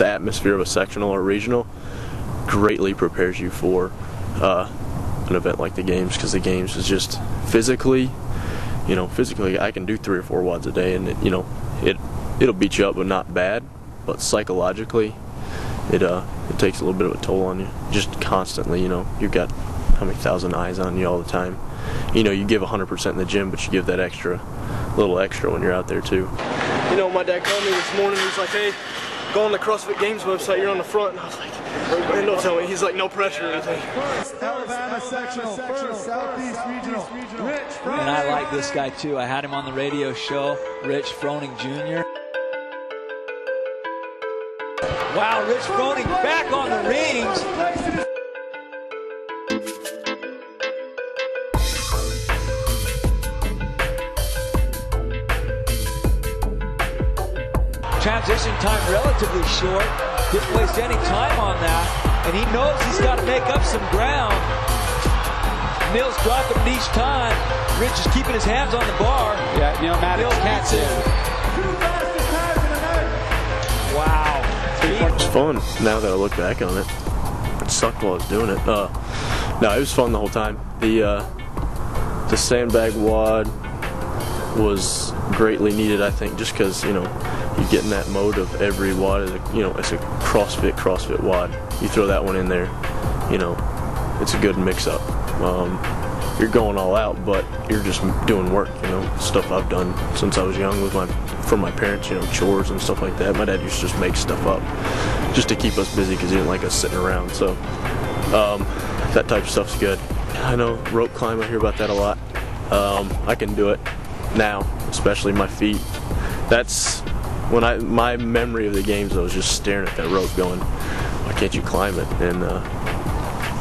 the atmosphere of a sectional or regional greatly prepares you for an event like the games, because the games is just physically, I can do 3 or 4 wads a day, and it'll beat you up, but not bad. But psychologically, it takes a little bit of a toll on you, just constantly. You've got how many thousand eyes on you all the time. You give 100% in the gym, but you give that little extra when you're out there too. My dad called me this morning. He's like, "Hey, go on the CrossFit Games website. You're on the front." And I was like, "Man, don't tell me." He's like, "No pressure or anything." Alabama sectional, first Southeast Regional. And I like this guy too. I had him on the radio show, Rich Froning Jr. Wow, Rich Froning back on the rings. Transition time relatively short. Didn't waste any time on that. And he knows he's got to make up some ground. Mills dropping it each time. Rich is keeping his hands on the bar. Yeah, Matt catch it. Wow. It's fun now that I look back on it. It sucked while I was doing it. No, it was fun the whole time. The sandbag wad was greatly needed, I think, just because you get in that mode of every wad is it's a CrossFit wad. You throw that one in there, it's a good mix-up. You're going all out, but you're just doing work. Stuff I've done since I was young from my parents. Chores and stuff like that. My dad used to just make stuff up just to keep us busy because he didn't like us sitting around. So that type of stuff's good. I know rope climb. I hear about that a lot. I can do it now, especially my feet. That's when my memory of the games, I was just staring at that rope going, "Why can't you climb it?" And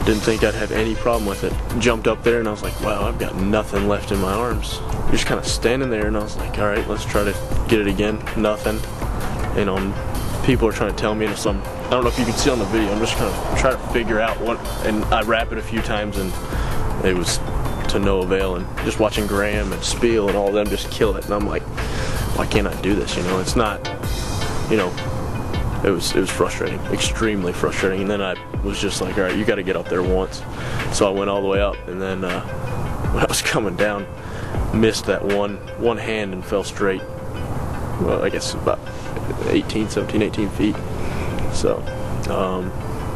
didn't think I'd have any problem with it. Jumped up there and I was like, wow, I've got nothing left in my arms. You're just kind of standing there, and I was like, all right, let's try to get it again. Nothing. People are trying to tell me I don't know if you can see on the video, I'm just kind of trying to figure out what, and I wrap it a few times and it was to no avail. And just watching Graham and Spiel and all of them just kill it, and I'm like, why can't I do this? It's not, it was frustrating, extremely frustrating. And then I was just like, all right, you got to get up there once. So I went all the way up, and then when I was coming down, missed that one hand and fell straight. Well, I guess about 17, 18 feet. So,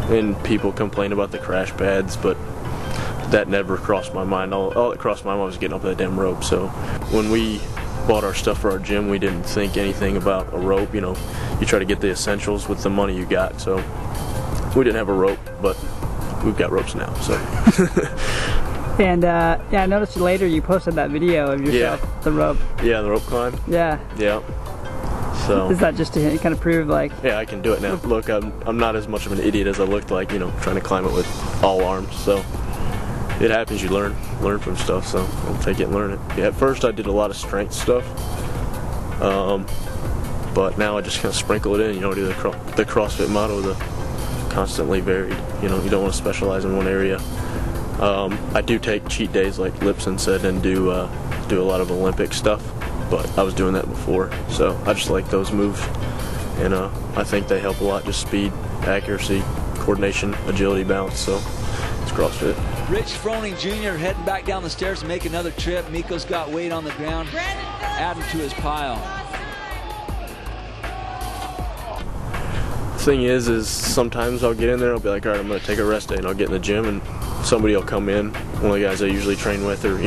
and people complain about the crash pads, but that never crossed my mind. All that crossed my mind was getting up that damn rope. So when we bought our stuff for our gym, we didn't think anything about a rope. You try to get the essentials with the money you got. So we didn't have a rope, but we've got ropes now. So. And yeah, I noticed later you posted that video of yourself, the rope. Yeah, the rope climb. Yeah. Yeah. So. Is that just to kind of prove like? Yeah, I can do it now. Look, I'm not as much of an idiot as I looked like. Trying to climb it with all arms. So it happens. You learn from stuff. So I'll take it and learn it. Yeah, at first I did a lot of strength stuff. But now I just kind of sprinkle it in. Do the CrossFit motto, the constantly varied. You don't want to specialize in one area. I do take cheat days, like Lipson said, and do a lot of Olympic stuff. But I was doing that before, so I just like those moves, and I think they help a lot. Just speed, accuracy, coordination, agility, balance. So it's CrossFit. Rich Froning Jr. heading back down the stairs to make another trip. Miko's got weight on the ground, adding to his pile. The thing is sometimes I'll get in there, I'll be like, all right, I'm going to take a rest day, and I'll get in the gym, and somebody will come in, one of the guys I usually train with, or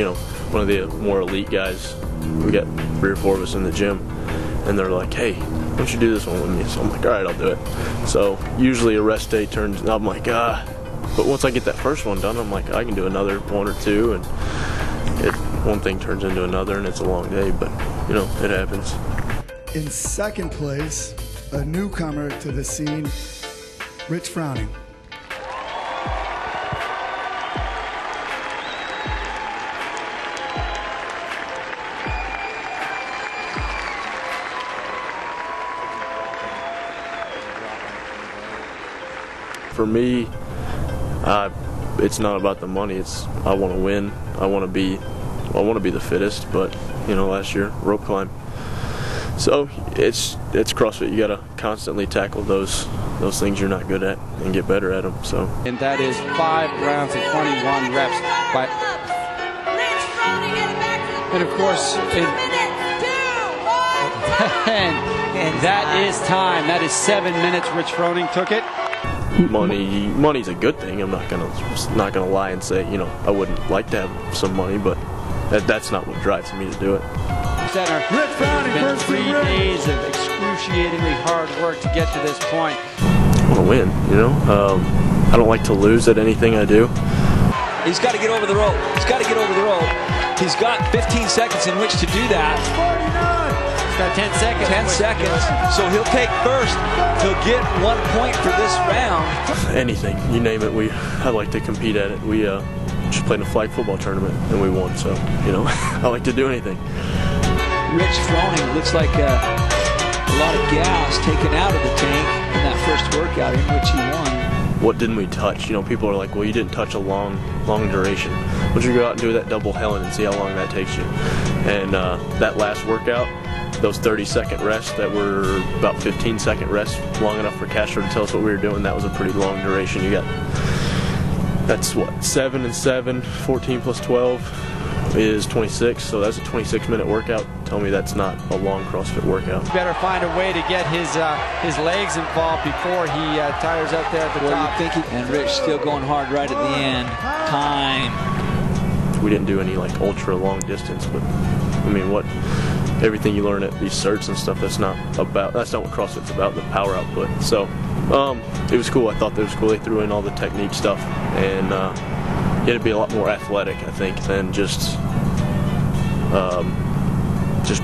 one of the more elite guys. We got 3 or 4 of us in the gym, and they're like, hey, why don't you do this one with me? So I'm like, all right, I'll do it. So usually a rest day turns, and I'm like, but once I get that first one done, I'm like, I can do another 1 or 2, and one thing turns into another, and it's a long day, but it happens. In second place, a newcomer to the scene, Rich Froning. For me, it's not about the money. I want to win. I want to be the fittest. But last year rope climb, So it's CrossFit. You gotta constantly tackle those things you're not good at and get better at them. So. And that is 5 rounds of 21 reps by. And of course, and that is time. That is 7 minutes. Rich Froning took it. Money's a good thing. I'm not gonna lie and say, you know, I wouldn't like to have some money, but that's not what drives me to do it. Center. Rich Froning. It's been 3 days of excruciatingly hard work to get to this point. I want to win, you know. I don't like to lose at anything I do. He's got to get over the rope. He's got to get over the rope. He's got 15 seconds in which to do that. 49. He's got 10 seconds. 10 seconds. So he'll take first. He'll get 1 point for this round. Anything, you name it. I like to compete at it. We just played in a flag football tournament and we won. So, you know, I like to do anything. Rich Froning looks like a lot of gas taken out of the tank in that first workout in which he won. What didn't we touch? You know, people are like, well, you didn't touch a long duration. Why don't you go out and do that double Helen and see how long that takes you? And that last workout, those 30-second rests that were about 15-second rests, long enough for Castro to tell us what we were doing, that was a pretty long duration. You got, that's what, 7 and 7, 14 plus 12 is 26, so that's a 26-minute workout. Tell me that's not a long CrossFit workout. Better find a way to get his legs involved before he tires out there at the top. And Rich still going hard right at the end. Time. We didn't do any like ultra long distance, but I mean, everything you learn at these certs and stuff, that's not what CrossFit's about, the power output. So it was cool. I thought that was cool. They threw in all the technique stuff, and you had to be a lot more athletic, I think, than just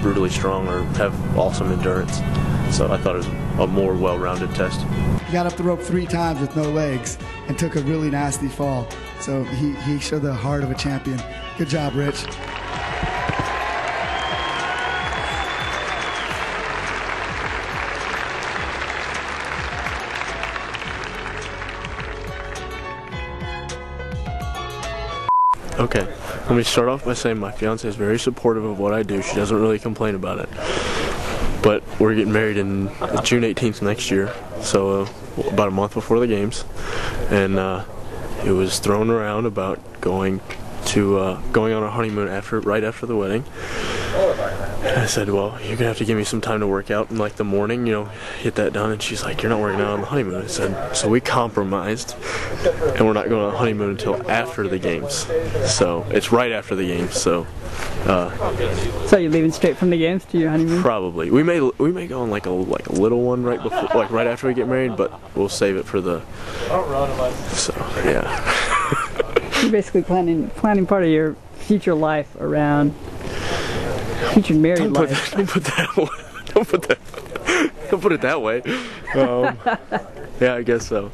brutally strong or have awesome endurance. So I thought it was a more well-rounded test. He got up the rope 3 times with no legs and took a really nasty fall. So he showed the heart of a champion. Good job, Rich. Okay, let me start off by saying my fiance is very supportive of what I do. She doesn't really complain about it. But we're getting married in June 18th next year, so about a month before the games. And it was thrown around about going on a honeymoon right after the wedding. And I said, well, you're gonna have to give me some time to work out in like the morning, you know, get that done. And she's like, you're not working out on the honeymoon. I said, so we compromised, and we're not going on the honeymoon until after the games. So it's right after the games. So you're leaving straight from the games to your honeymoon? Probably. We may go on like a little one right before, like right after we get married, but we'll save it for the. So yeah. You're basically planning part of your future life around future married life. Don't put it that way. Yeah, I guess so.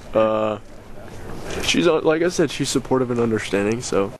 She's, like I said, she's supportive and understanding, so.